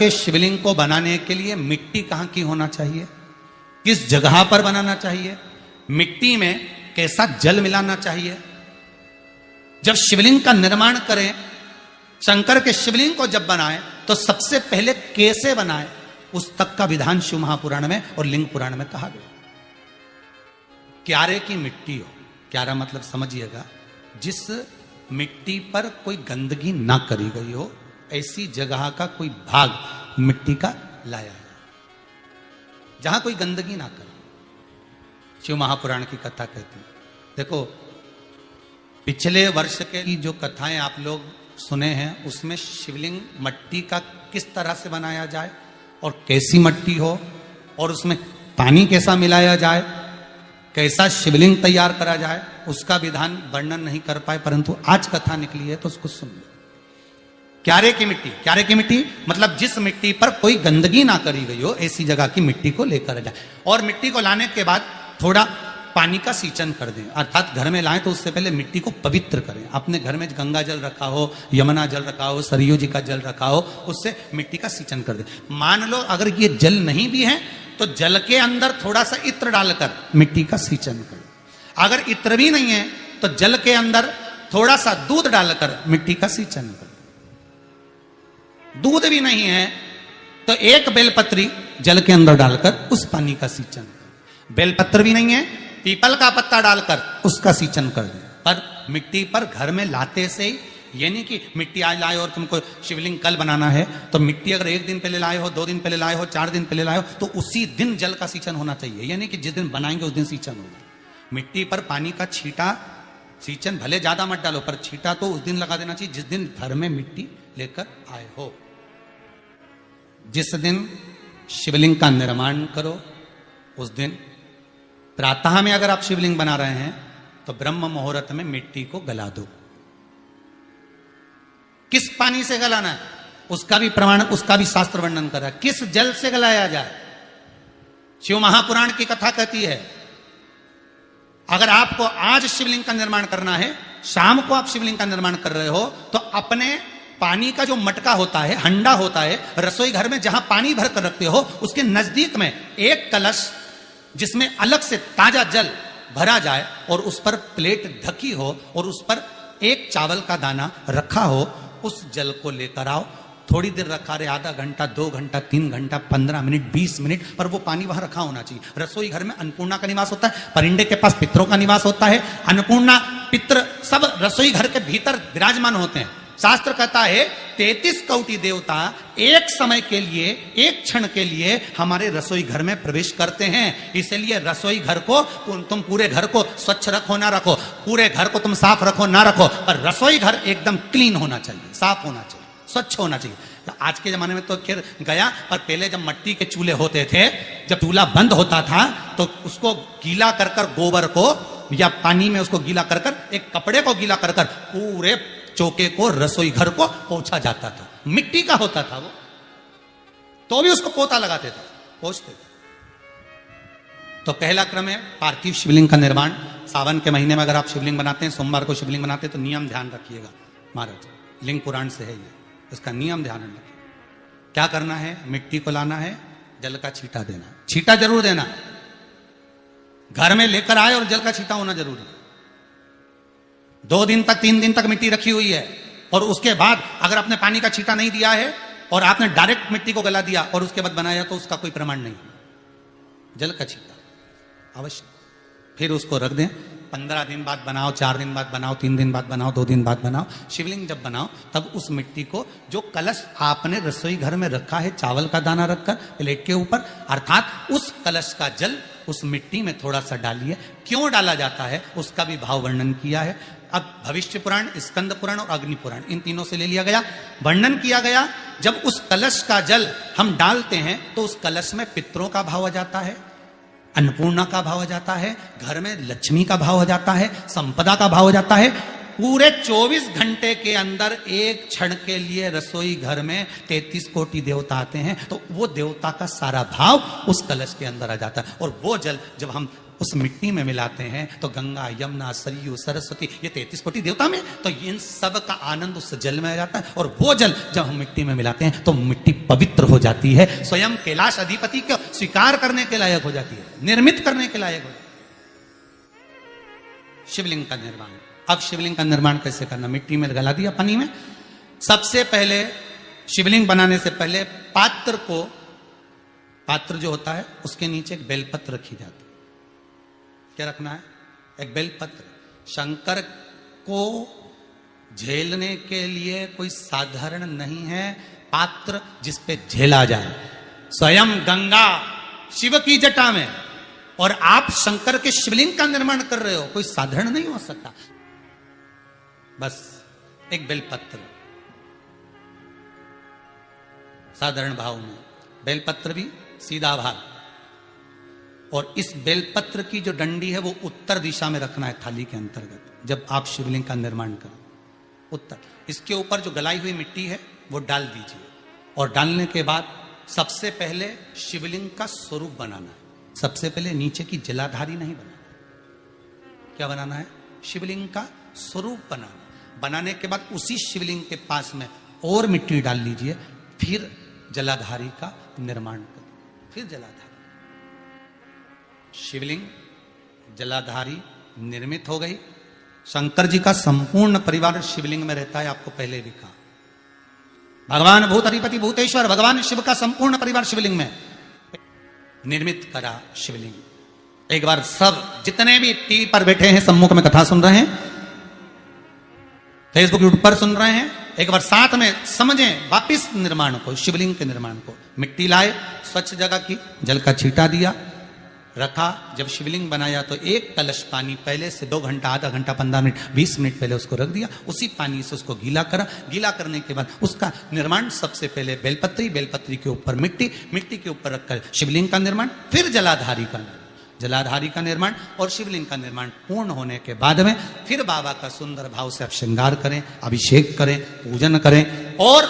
के शिवलिंग को बनाने के लिए मिट्टी कहां की होना चाहिए, किस जगह पर बनाना चाहिए, मिट्टी में कैसा जल मिलाना चाहिए। जब शिवलिंग का निर्माण करें, शंकर के शिवलिंग को जब बनाएं तो सबसे पहले कैसे बनाएं, उस तक का विधान शिव महापुराण में और लिंग पुराण में कहा गया। क्यारे की मिट्टी हो, क्यारा मतलब समझिएगा जिस मिट्टी पर कोई गंदगी ना करी गई हो, ऐसी जगह का कोई भाग मिट्टी का लाया है जहां कोई गंदगी ना करे। शिव महापुराण की कथा कहती है। देखो पिछले वर्ष की जो कथाएं आप लोग सुने हैं उसमें शिवलिंग मट्टी का किस तरह से बनाया जाए और कैसी मट्टी हो और उसमें पानी कैसा मिलाया जाए, कैसा शिवलिंग तैयार करा जाए, उसका विधान वर्णन नहीं कर पाए, परंतु आज कथा निकली है तो उसको सुन लो। क्यारे की मिट्टी, क्यारे की मिट्टी मतलब जिस मिट्टी पर कोई गंदगी ना करी गई हो ऐसी जगह की मिट्टी को लेकर जाए और मिट्टी को लाने के बाद थोड़ा पानी का सींचन कर दें, अर्थात घर में लाएं तो उससे पहले मिट्टी को पवित्र करें। अपने घर में गंगा जल रखा हो, यमुना जल रखा हो, सरयू जी का जल रखा हो, उससे मिट्टी का सींचन कर दें। मान लो अगर ये जल नहीं भी है तो जल के अंदर थोड़ा सा इत्र डालकर मिट्टी का सींचन करें। अगर इत्र भी नहीं है तो जल के अंदर थोड़ा सा दूध डालकर मिट्टी का सींचन करें। दूध भी नहीं है तो एक बेलपत्री जल के अंदर डालकर उस पानी का सींचन करें। बेलपत्र भी नहीं है, पीपल का पत्ता डालकर उसका सींचन कर दें। पर मिट्टी पर घर में लाते से ही, ये नहीं कि मिट्टी आज लाए और तुमको शिवलिंग कल बनाना है तो मिट्टी अगर 1 दिन पहले लाए हो, 2 दिन पहले लाए हो, 4 दिन पहले लाए हो तो उसी दिन जल का सींचन होना चाहिए। यानी कि जिस दिन बनाएंगे उस दिन सींचन होगा। मिट्टी पर पानी का छींटा, सींचन भले ज्यादा मत डालो पर छींटा तो उस दिन लगा देना चाहिए जिस दिन घर में मिट्टी लेकर आए हो। जिस दिन शिवलिंग का निर्माण करो उस दिन प्रातः में अगर आप शिवलिंग बना रहे हैं तो ब्रह्म मुहूर्त में मिट्टी को गला दो। किस पानी से गलाना है उसका भी प्रमाण, उसका भी शास्त्र वर्णन कर रहा है। किस जल से गलाया जाए, शिव महापुराण की कथा कहती है अगर आपको आज शिवलिंग का निर्माण करना है, शाम को आप शिवलिंग का निर्माण कर रहे हो तो अपने पानी का जो मटका होता है, हंडा होता है, रसोई घर में जहां पानी भर कर रखते हो उसके नजदीक में एक कलश जिसमें अलग से ताजा जल भरा जाए और उस पर प्लेट ढकी हो और उस पर एक चावल का दाना रखा हो, उस जल को लेकर आओ। थोड़ी देर रखा रहे, आधा घंटा, 2 घंटा, 3 घंटा, 15 मिनट, 20 मिनट, पर वो पानी वहां रखा होना चाहिए। रसोई घर में अन्नपूर्णा का निवास होता है, परिंदे के पास पितरों का निवास होता है। अन्नपूर्णा, पित्र सब रसोई घर के भीतर विराजमान होते हैं। शास्त्र कहता है 33 कोटि देवता एक समय के लिए, एक क्षण के लिए हमारे रसोई घर में प्रवेश करते हैं। इसलिए रसोई घर को तुम पूरे घर को स्वच्छ रखो ना रखो, पूरे घर को तुम साफ रखो ना रखो, पर रसोई घर एकदम क्लीन होना चाहिए, साफ होना चाहिए, स्वच्छ होना चाहिए। तो आज के जमाने में तो खैर गया, पर पहले जब मिट्टी के चूल्हे होते थे, जब चूल्हा बंद होता था तो उसको गीला कर गोबर को या पानी में उसको गीला कर एक कपड़े को गीला कर पूरे चौके को, रसोई घर को पोंछा जाता था। मिट्टी का होता था वो, तो भी उसको पोता लगाते थे, पोंछते थे। तो पहला क्रम है पार्थिव शिवलिंग का निर्माण। सावन के महीने में अगर आप शिवलिंग बनाते हैं, सोमवार को शिवलिंग बनाते हैं तो नियम ध्यान रखिएगा महाराज, लिंग पुराण से है ये, इसका नियम ध्यान रखिए। क्या करना है, मिट्टी को लाना है, जल का छींटा देना, छींटा जरूर देना, घर में लेकर आए और जल का छींटा होना जरूरी है। 2 दिन तक, 3 दिन तक मिट्टी रखी हुई है और उसके बाद अगर आपने पानी का छींटा नहीं दिया है और आपने डायरेक्ट मिट्टी को गला दिया और उसके बाद बनाया तो उसका कोई प्रमाण नहीं। जल का छींटा अवश्य, फिर उसको रख दें। 15 दिन बाद बनाओ, 4 दिन बाद बनाओ, 3 दिन बाद बनाओ, 2 दिन बाद बनाओ। शिवलिंग जब बनाओ तब उस मिट्टी को, जो कलश आपने रसोई घर में रखा है चावल का दाना रखकर प्लेट के ऊपर, अर्थात उस कलश का जल उस मिट्टी में थोड़ा सा डालिए। क्यों डाला जाता है उसका भी भाव वर्णन किया है। अब भविष्य पुराण, स्कंद पुराण और अग्नि पुराण, इन तीनों से ले लिया गया, वर्णन किया गया। जब उस कलश का जल हम डालते हैं तो उस कलश में पितरों का भाव आ जाता है, अन्नपूर्णा का भाव आ जाता है, घर में लक्ष्मी का भाव हो जाता है, संपदा का भाव हो जाता है। पूरे 24 घंटे के अंदर एक क्षण के लिए रसोई घर में 33 कोटि देवता आते हैं, तो वो देवता का सारा भाव उस कलश के अंदर आ जाता है। और वो जल जब हम उस मिट्टी में मिलाते हैं तो गंगा, यमुना, सरयू, सरस्वती, ये 33 कोटि देवता में, तो इन सब का आनंद उस जल में आ जाता है। और वो जल जब हम मिट्टी में मिलाते हैं तो मिट्टी पवित्र हो जाती है, स्वयं कैलाश अधिपति को स्वीकार करने के लायक हो जाती है, निर्मित करने के लायक हो जाती है। शिवलिंग का निर्माण, अब शिवलिंग का निर्माण कैसे करना? मिट्टी में गला दिया पानी में। सबसे पहले शिवलिंग बनाने से पहले पात्र जो होता है उसके नीचे एक बेलपत्र रखी जाती है। क्या रखना है? एक बेलपत्र। शंकर को झेलने के लिए कोई साधारण नहीं है पात्र जिस पे झेला जाए। स्वयं गंगा शिव की जटा में, और आप शंकर के शिवलिंग का निर्माण कर रहे हो, कोई साधारण नहीं हो सकता। बस एक बेलपत्र, साधारण भाव में बेलपत्र भी सीधा भाग, और इस बेलपत्र की जो डंडी है वो उत्तर दिशा में रखना है थाली के अंतर्गत। जब आप शिवलिंग का निर्माण करें उत्तर, इसके ऊपर जो गलाई हुई मिट्टी है वो डाल दीजिए, और डालने के बाद सबसे पहले शिवलिंग का स्वरूप बनाना है। सबसे पहले नीचे की जलाधारी नहीं बनाना। क्या बनाना है? शिवलिंग का स्वरूप बनाना। बनाने के बाद उसी शिवलिंग के पास में और मिट्टी डाल लीजिए, फिर जलाधारी का निर्माण करिए। फिर जलाधारी, शिवलिंग जलाधारी निर्मित हो गई। शंकर जी का संपूर्ण परिवार शिवलिंग में रहता है, आपको पहले भी कहा। भगवान भूत अधिपति भूतेश्वर, भगवान शिव का संपूर्ण परिवार शिवलिंग में निर्मित करा शिवलिंग। एक बार सब जितने भी टीवी पर बैठे हैं, सम्मुख में कथा सुन रहे हैं, फेसबुक यूट्यूब पर सुन रहे हैं, एक बार साथ में समझें वापिस निर्माण को, शिवलिंग के निर्माण को। मिट्टी लाए, स्वच्छ जगह की, जल का छींटा दिया, रखा। जब शिवलिंग बनाया तो एक कलश पानी पहले से 2 घंटा, आधा घंटा, 15 मिनट, 20 मिनट पहले उसको रख दिया। उसी पानी से उसको गीला करा। गीला करने के बाद उसका निर्माण सबसे पहले बेलपत्री, बेलपत्री के ऊपर मिट्टी, मिट्टी के ऊपर रखकर शिवलिंग का निर्माण, फिर जलाधारी का निर्माण, जलाधारी का निर्माण और शिवलिंग का निर्माण पूर्ण होने के बाद में फिर बाबा का सुंदर भाव से आप श्रृंगार करें, अभिषेक करें, पूजन करें। और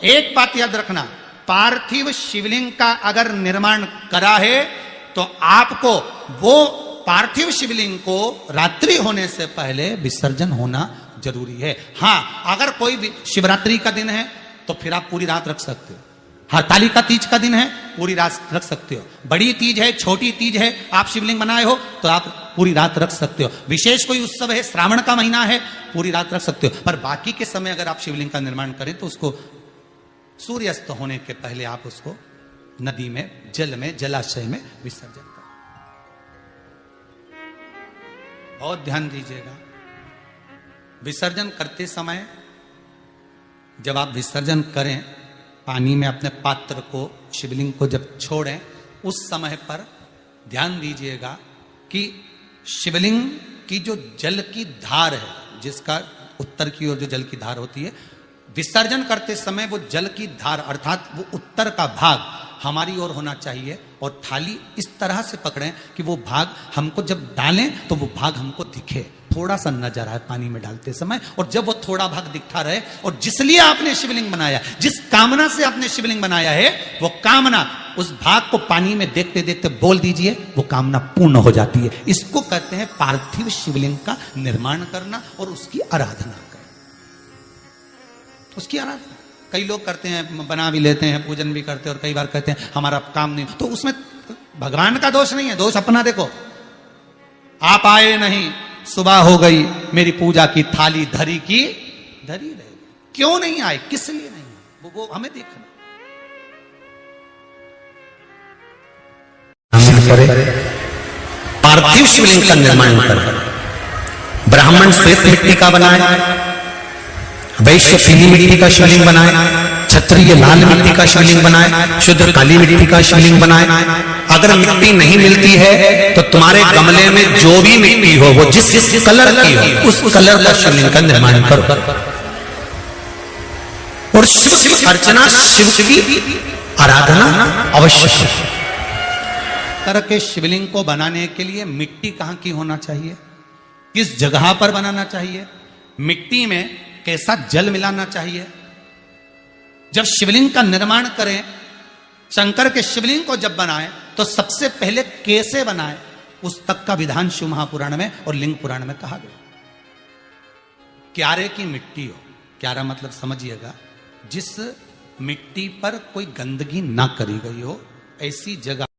एक बात याद रखना, पार्थिव शिवलिंग का अगर निर्माण करा है तो आपको वो पार्थिव शिवलिंग को रात्रि होने से पहले विसर्जन होना जरूरी है। हां, अगर कोई शिवरात्रि का दिन है तो फिर आप पूरी रात रख सकते हो। हरतालिका तीज का दिन है, पूरी रात रख सकते हो। बड़ी तीज है, छोटी तीज है, आप शिवलिंग बनाए हो तो आप पूरी रात रख सकते हो। विशेष कोई उत्सव है, श्रावण का महीना है, पूरी रात रख सकते हो। पर बाकी के समय अगर आप शिवलिंग का निर्माण करें तो उसको सूर्यास्त होने के पहले आप उसको नदी में, जल में, जलाशय में विसर्जन करें। बहुत ध्यान दीजिएगा, विसर्जन करते समय जब आप विसर्जन करें, पानी में अपने पात्र को, शिवलिंग को जब छोड़ें, उस समय पर ध्यान दीजिएगा कि शिवलिंग की जो जल की धार है, जिसका उत्तर की ओर जो जल की धार होती है, विसर्जन करते समय वो जल की धार अर्थात वो उत्तर का भाग हमारी ओर होना चाहिए, और थाली इस तरह से पकड़ें कि वो भाग हमको जब डालें तो वो भाग हमको दिखे, थोड़ा सा नजर आए पानी में डालते समय। और जब वो थोड़ा भाग दिखता रहे, और जिसलिए आपने शिवलिंग बनाया, जिस कामना से आपने शिवलिंग बनाया है, वो कामना उस भाग को पानी में देखते देखते बोल दीजिए, वो कामना पूर्ण हो जाती है। इसको कहते हैं पार्थिव शिवलिंग का निर्माण करना और उसकी आराधना करना। उसकी आराधना कई लोग करते हैं, बना भी लेते हैं, पूजन भी करते हैं, और कई बार कहते हैं हमारा काम नहीं, तो उसमें भगवान का दोष नहीं है, दोष अपना देखो। आप आए नहीं, सुबह हो गई, मेरी पूजा की थाली धरी की धरी रहे। क्यों नहीं आए, किस लिए नहीं आए, वो हमें देखना। पार्थिव शिवलिंग का निर्माण करें। ब्राह्मण श्वेत मिट्टी का बनाए, वैश्य पीली मिट्टी का शिवलिंग बनाए, क्षत्रिय लाल मिट्टी का शिवलिंग बनाए, शूद्र काली मिट्टी का शिवलिंग बनाए। अगर मिट्टी नहीं मिलती है तो तुम्हारे गमले में जो भी मिट्टी हो, वो जिस कलर की हो, उस कलर का शिवलिंग का निर्माण करो। और शिव की अर्चना, शिव की आराधना अवश्य है। तरह के शिवलिंग को बनाने के लिए मिट्टी कहां की होना चाहिए, किस जगह पर बनाना चाहिए, मिट्टी में कैसा जल मिलाना चाहिए। जब शिवलिंग का निर्माण करें, शंकर के शिवलिंग को जब बनाएं, तो सबसे पहले कैसे बनाएं, उस तक का विधान शिव महापुराण में और लिंग पुराण में कहा गया। क्यारे की मिट्टी हो, क्यारा मतलब समझिएगा जिस मिट्टी पर कोई गंदगी ना करी गई हो, ऐसी जगह